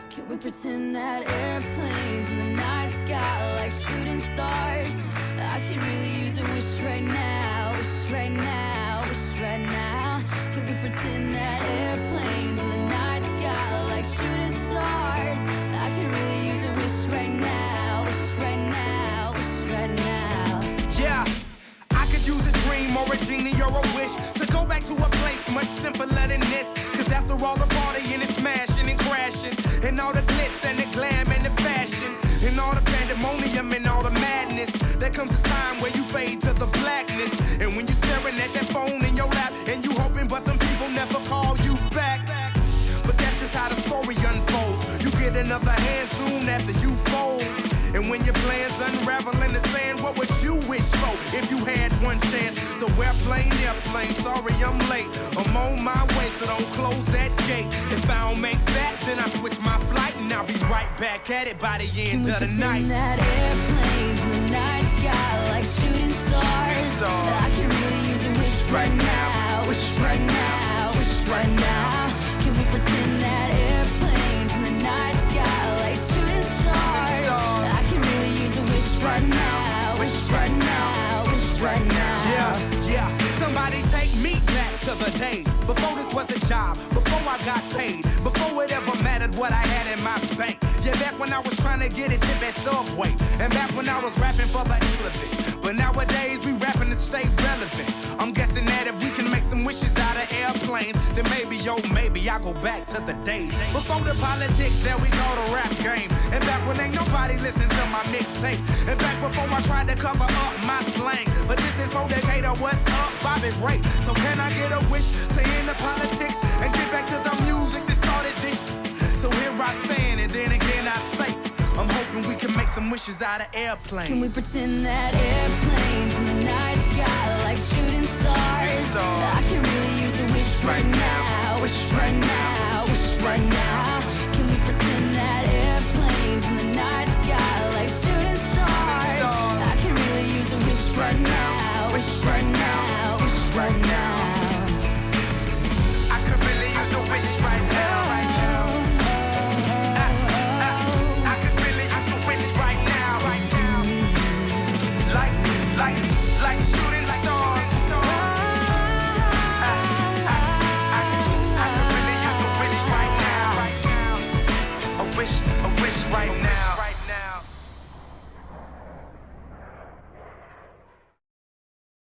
Can we pretend that airplanes in the night sky like shooting stars? I could really use a wish right now, wish right now, wish right now. Can we pretend that airplanes in the night sky like shooting stars? I could really use a wish right now, wish right now, wish right now. Yeah, I could use a dream or a genie or a wish to go back to a place much simpler than this. Cause after all the partying and smashing and crashing, and all the glitz and the glam and the fashion, and all the pandemonium and all the madness, there comes a time where you fade to the blackness. And when you're staring at that phone in your lap, and you hoping but them people never call you back. But that's just how the story unfolds. You get another hand soon after you fold. And when your plans unravel in the sand, what would you wish for if you had one chance? So airplane, sorry I'm late. I'm on my way, so don't close that gate. If I don't make that, then I switch my flight, and I'll be right back at it by the end of the night. Can we pretend that airplanes in the night sky like shooting stars? I can really use a wish right now, wish right now, wish right now. Can we pretend that airplanes in the night sky like shooting stars? I can really use a wish right now, wish right now, wish right now. Yeah, somebody take me back to the days before this was a job, before I got paid, before it ever mattered what I had in my bank. Yeah, back when I was trying to get a tip at Subway, and back when I was rapping for the elephant. But nowadays we rapping to stay relevant. I'm guessing that if we can make some wishes out of airplanes, then maybe, oh maybe I'll go back to the days before the politics, there we go, the rap game. And back when ain't nobody listened to my mixtape, and back before I tried to cover up my slang. But this is for Decatur, what's up, Bobby Ray? So can I get a wish to end the politics and get back to the music that started this? So here I stand, and then again I say, I'm hoping we can make some wishes out of airplanes. Can we pretend that airplanes in the night sky like shooting stars? I can really use a wish right now, wish right now, wish right now.